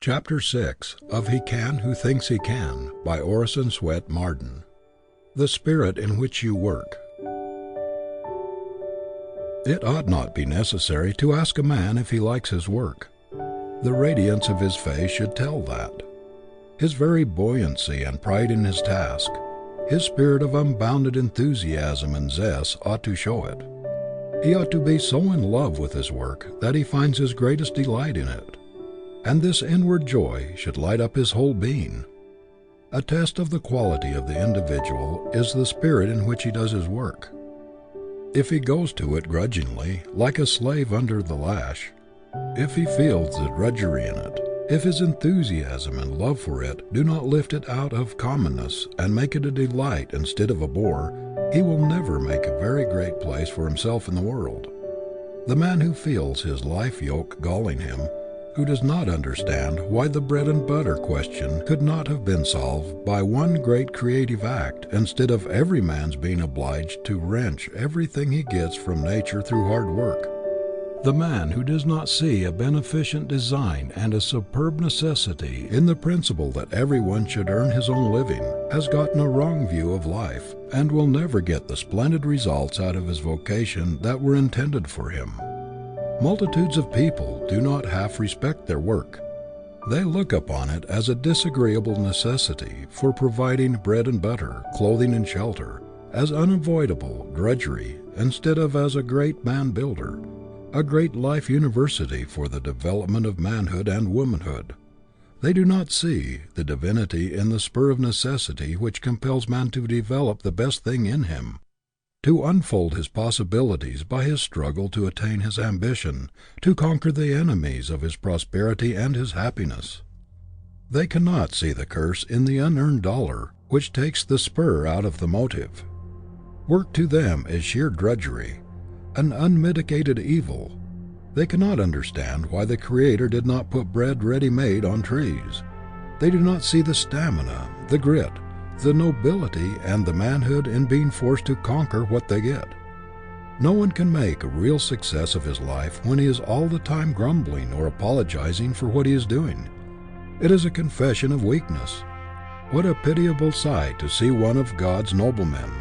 Chapter 6 of He Can Who Thinks He Can by Orison Swett Marden. The Spirit in Which You Work. It ought not be necessary to ask a man if he likes his work. The radiance of his face should tell that. His very buoyancy and pride in his task, his spirit of unbounded enthusiasm and zest ought to show it. He ought to be so in love with his work that he finds his greatest delight in it. And this inward joy should light up his whole being. A test of the quality of the individual is the spirit in which he does his work. If he goes to it grudgingly, like a slave under the lash, if he feels the drudgery in it, if his enthusiasm and love for it do not lift it out of commonness and make it a delight instead of a bore, he will never make a very great place for himself in the world. The man who feels his life yoke galling him, who does not understand why the bread and butter question could not have been solved by one great creative act instead of every man's being obliged to wrench everything he gets from nature through hard work. The man who does not see a beneficent design and a superb necessity in the principle that everyone should earn his own living has gotten a wrong view of life and will never get the splendid results out of his vocation that were intended for him. Multitudes of people do not half respect their work. They look upon it as a disagreeable necessity for providing bread and butter, clothing and shelter, as unavoidable drudgery instead of as a great man builder, a great life university for the development of manhood and womanhood. They do not see the divinity in the spur of necessity which compels man to develop the best thing in him, to unfold his possibilities by his struggle to attain his ambition, to conquer the enemies of his prosperity and his happiness. They cannot see the curse in the unearned dollar, which takes the spur out of the motive. Work to them is sheer drudgery, an unmitigated evil. They cannot understand why the Creator did not put bread ready-made on trees. They do not see the stamina, the grit, the nobility and the manhood in being forced to conquer what they get. No one can make a real success of his life when he is all the time grumbling or apologizing for what he is doing. It is a confession of weakness. What a pitiable sight to see one of God's noblemen,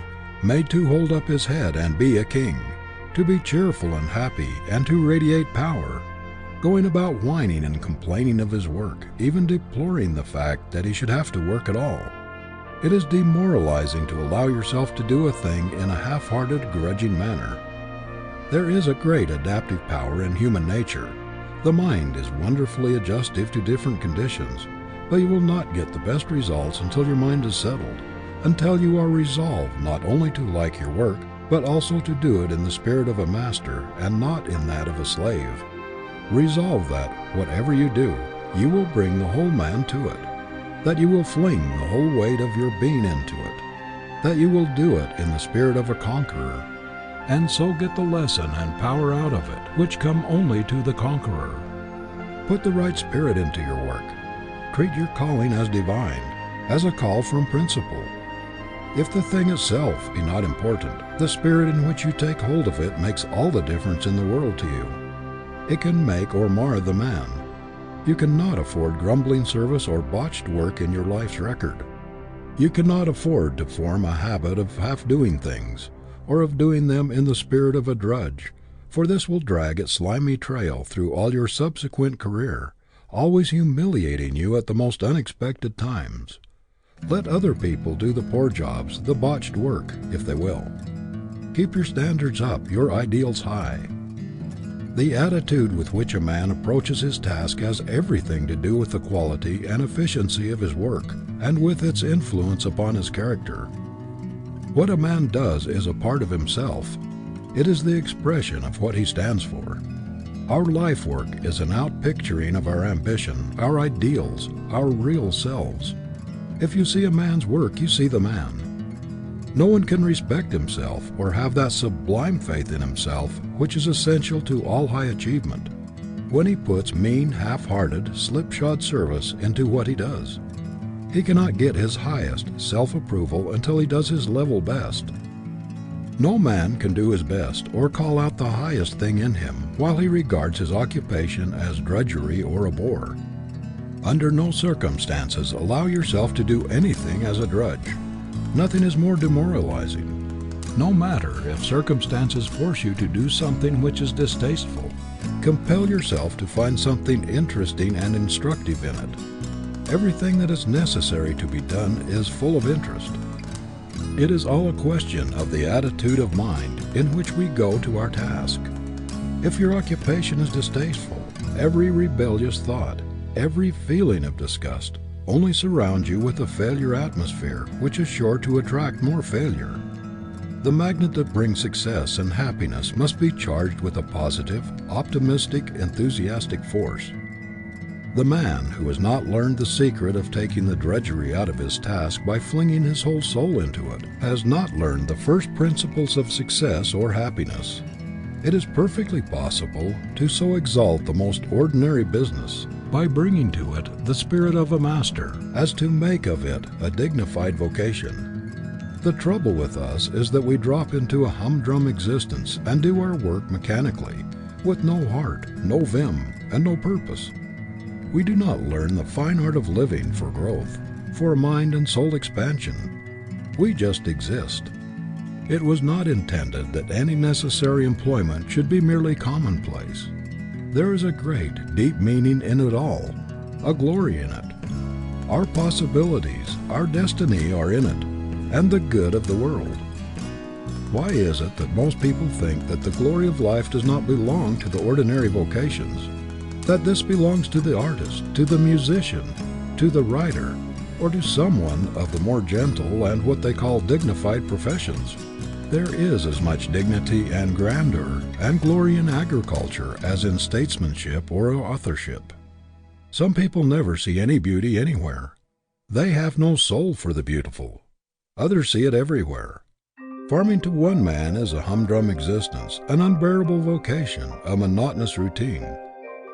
made to hold up his head and be a king, to be cheerful and happy and to radiate power, going about whining and complaining of his work, even deploring the fact that he should have to work at all. It is demoralizing to allow yourself to do a thing in a half-hearted, grudging manner. There is a great adaptive power in human nature. The mind is wonderfully adjustive to different conditions, but you will not get the best results until your mind is settled, until you are resolved not only to like your work, but also to do it in the spirit of a master and not in that of a slave. Resolve that, whatever you do, you will bring the whole man to it, that you will fling the whole weight of your being into it, that you will do it in the spirit of a conqueror, and so get the lesson and power out of it, which come only to the conqueror. Put the right spirit into your work. Treat your calling as divine, as a call from principle. If the thing itself be not important, the spirit in which you take hold of it makes all the difference in the world to you. It can make or mar the man. You cannot afford grumbling service or botched work in your life's record. You cannot afford to form a habit of half-doing things, or of doing them in the spirit of a drudge, for this will drag its slimy trail through all your subsequent career, always humiliating you at the most unexpected times. Let other people do the poor jobs, the botched work, if they will. Keep your standards up, your ideals high. The attitude with which a man approaches his task has everything to do with the quality and efficiency of his work, and with its influence upon his character. What a man does is a part of himself. It is the expression of what he stands for. Our life work is an outpicturing of our ambition, our ideals, our real selves. If you see a man's work, you see the man. No one can respect himself or have that sublime faith in himself which is essential to all high achievement when he puts mean, half-hearted, slipshod service into what he does. He cannot get his highest self-approval until he does his level best. No man can do his best or call out the highest thing in him while he regards his occupation as drudgery or a bore. Under no circumstances allow yourself to do anything as a drudge. Nothing is more demoralizing. No matter if circumstances force you to do something which is distasteful, compel yourself to find something interesting and instructive in it. Everything that is necessary to be done is full of interest. It is all a question of the attitude of mind in which we go to our task. If your occupation is distasteful, every rebellious thought, every feeling of disgust, only surrounds you with a failure atmosphere which is sure to attract more failure. The magnet that brings success and happiness must be charged with a positive, optimistic, enthusiastic force. The man who has not learned the secret of taking the drudgery out of his task by flinging his whole soul into it has not learned the first principles of success or happiness. It is perfectly possible to so exalt the most ordinary business, by bringing to it the spirit of a master, as to make of it a dignified vocation. The trouble with us is that we drop into a humdrum existence and do our work mechanically, with no heart, no vim, and no purpose. We do not learn the fine art of living for growth, for mind and soul expansion. We just exist. It was not intended that any necessary employment should be merely commonplace. There is a great, deep meaning in it all, a glory in it. Our possibilities, our destiny are in it, and the good of the world. Why is it that most people think that the glory of life does not belong to the ordinary vocations? That this belongs to the artist, to the musician, to the writer, or to someone of the more gentle and what they call dignified professions? There is as much dignity and grandeur and glory in agriculture as in statesmanship or authorship. Some people never see any beauty anywhere. They have no soul for the beautiful. Others see it everywhere. Farming to one man is a humdrum existence, an unbearable vocation, a monotonous routine,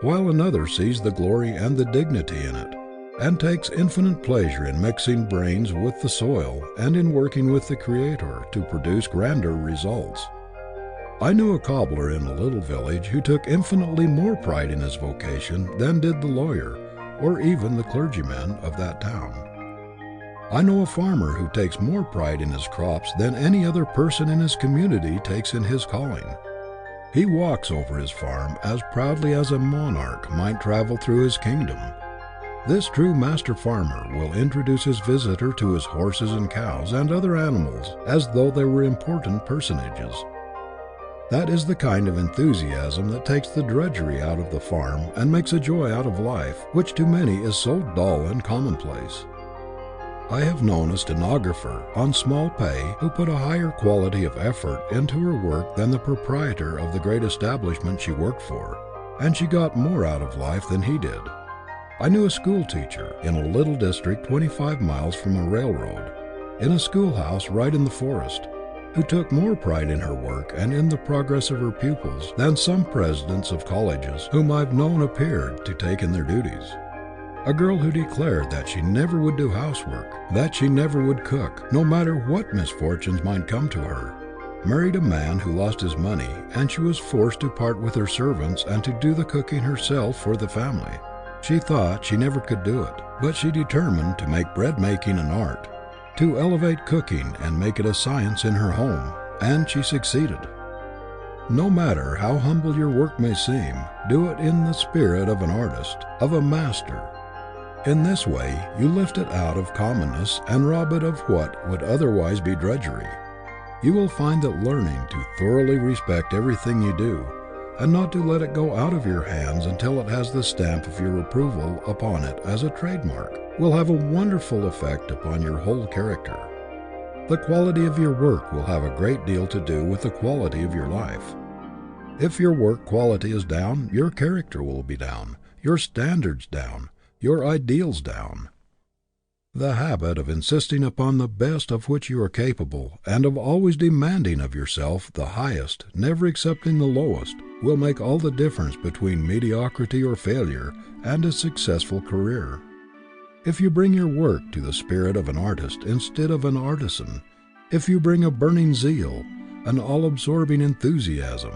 while another sees the glory and the dignity in it, and takes infinite pleasure in mixing brains with the soil and in working with the Creator to produce grander results. I knew a cobbler in a little village who took infinitely more pride in his vocation than did the lawyer, or even the clergyman of that town. I know a farmer who takes more pride in his crops than any other person in his community takes in his calling. He walks over his farm as proudly as a monarch might travel through his kingdom. This true master farmer will introduce his visitor to his horses and cows and other animals as though they were important personages. That is the kind of enthusiasm that takes the drudgery out of the farm and makes a joy out of life, which to many is so dull and commonplace. I have known a stenographer on small pay who put a higher quality of effort into her work than the proprietor of the great establishment she worked for, and she got more out of life than he did. I knew a school teacher in a little district 25 miles from a railroad, in a schoolhouse right in the forest, who took more pride in her work and in the progress of her pupils than some presidents of colleges whom I've known appeared to take in their duties. A girl who declared that she never would do housework, that she never would cook, no matter what misfortunes might come to her, married a man who lost his money, and she was forced to part with her servants and to do the cooking herself for the family. She thought she never could do it, but she determined to make bread making an art, to elevate cooking and make it a science in her home, and she succeeded. No matter how humble your work may seem, do it in the spirit of an artist, of a master. In this way, you lift it out of commonness and rob it of what would otherwise be drudgery. You will find that learning to thoroughly respect everything you do, and not to let it go out of your hands until it has the stamp of your approval upon it as a trademark, will have a wonderful effect upon your whole character. The quality of your work will have a great deal to do with the quality of your life. If your work quality is down, your character will be down, your standards down, your ideals down. The habit of insisting upon the best of which you are capable, and of always demanding of yourself the highest, never accepting the lowest, will make all the difference between mediocrity or failure and a successful career. If you bring your work to the spirit of an artist instead of an artisan, if you bring a burning zeal, an all-absorbing enthusiasm,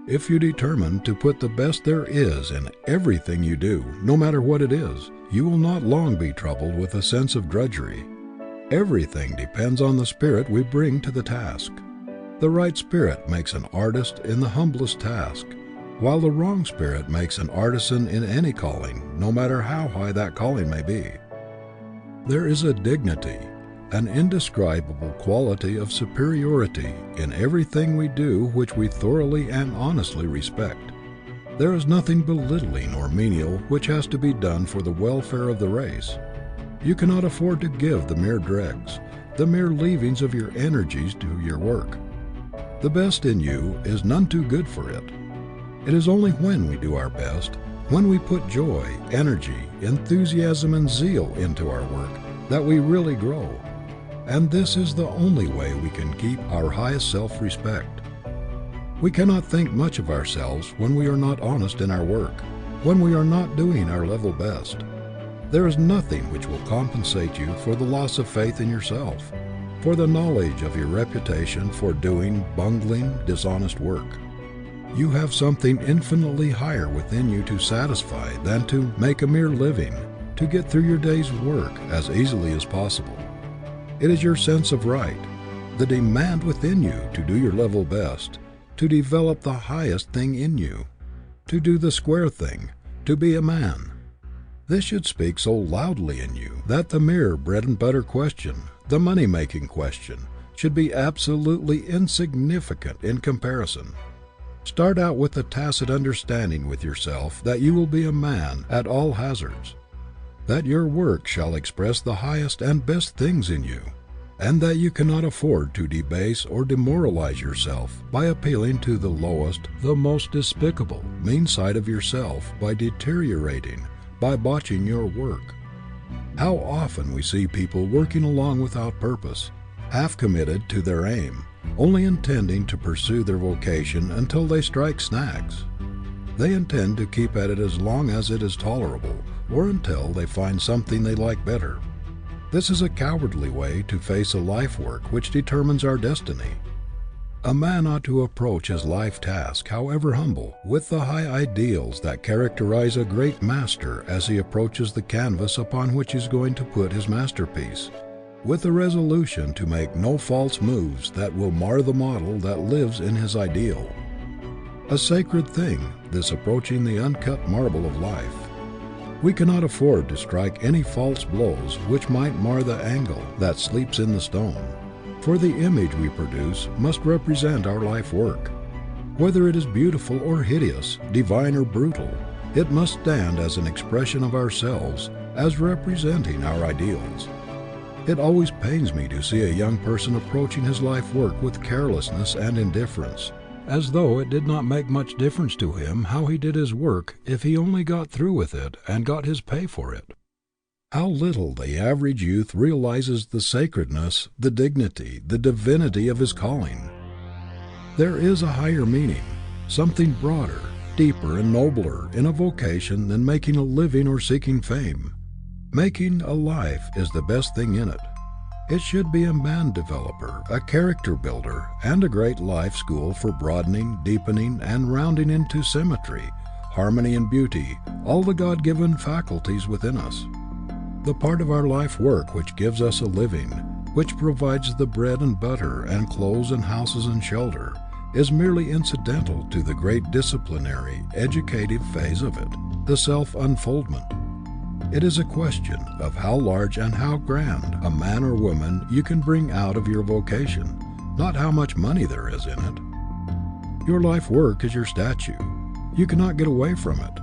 if you determine to put the best there is in everything you do, no matter what it is, you will not long be troubled with a sense of drudgery. Everything depends on the spirit we bring to the task. The right spirit makes an artist in the humblest task, while the wrong spirit makes an artisan in any calling, no matter how high that calling may be. There is a dignity, an indescribable quality of superiority in everything we do which we thoroughly and honestly respect. There is nothing belittling or menial which has to be done for the welfare of the race. You cannot afford to give the mere dregs, the mere leavings of your energies to your work. The best in you is none too good for it. It is only when we do our best, when we put joy, energy, enthusiasm, and zeal into our work, that we really grow. And this is the only way we can keep our highest self-respect. We cannot think much of ourselves when we are not honest in our work, when we are not doing our level best. There is nothing which will compensate you for the loss of faith in yourself, for the knowledge of your reputation for doing bungling, dishonest work. You have something infinitely higher within you to satisfy than to make a mere living, to get through your day's work as easily as possible. It is your sense of right, the demand within you to do your level best, to develop the highest thing in you, to do the square thing, to be a man. This should speak so loudly in you that the mere bread and butter question, the money-making question, should be absolutely insignificant in comparison. Start out with a tacit understanding with yourself that you will be a man at all hazards, that your work shall express the highest and best things in you, and that you cannot afford to debase or demoralize yourself by appealing to the lowest, the most despicable, mean side of yourself by deteriorating, by botching your work. How often we see people working along without purpose, half committed to their aim, only intending to pursue their vocation until they strike snags. They intend to keep at it as long as it is tolerable, or until they find something they like better. This is a cowardly way to face a life work which determines our destiny. A man ought to approach his life task, however humble, with the high ideals that characterize a great master as he approaches the canvas upon which he is going to put his masterpiece, with a resolution to make no false moves that will mar the model that lives in his ideal. A sacred thing, this approaching the uncut marble of life. We cannot afford to strike any false blows which might mar the angle that sleeps in the stone, for the image we produce must represent our life work. Whether it is beautiful or hideous, divine or brutal, it must stand as an expression of ourselves, as representing our ideals. It always pains me to see a young person approaching his life work with carelessness and indifference, as though it did not make much difference to him how he did his work if he only got through with it and got his pay for it. How little the average youth realizes the sacredness, the dignity, the divinity of his calling. There is a higher meaning, something broader, deeper and nobler in a vocation than making a living or seeking fame. Making a life is the best thing in it. It should be a man developer, a character builder, and a great life school for broadening, deepening, and rounding into symmetry, harmony, and beauty all the God-given faculties within us. The part of our life work which gives us a living, which provides the bread and butter and clothes and houses and shelter, is merely incidental to the great disciplinary, educative phase of it, the self-unfoldment. It is a question of how large and how grand a man or woman you can bring out of your vocation, not how much money there is in it. Your life work is your statue. You cannot get away from it.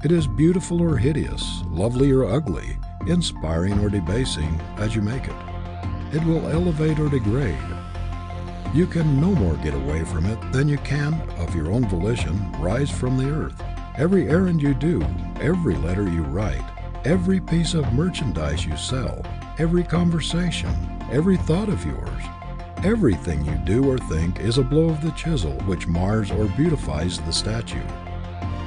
It is beautiful or hideous, lovely or ugly, inspiring or debasing as you make it. It will elevate or degrade. You can no more get away from it than you can, of your own volition, rise from the earth. Every errand you do, every letter you write, every piece of merchandise you sell, every conversation, every thought of yours, everything you do or think is a blow of the chisel which mars or beautifies the statue.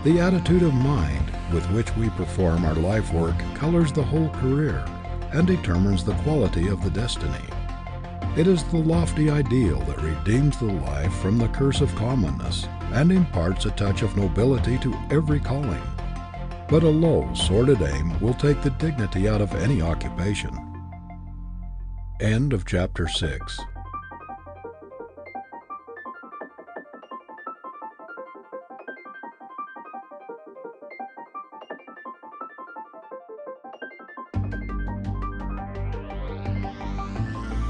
The attitude of mind with which we perform our life work colors the whole career and determines the quality of the destiny. It is the lofty ideal that redeems the life from the curse of commonness and imparts a touch of nobility to every calling. but a low, sordid aim will take the dignity out of any occupation. End of chapter 6.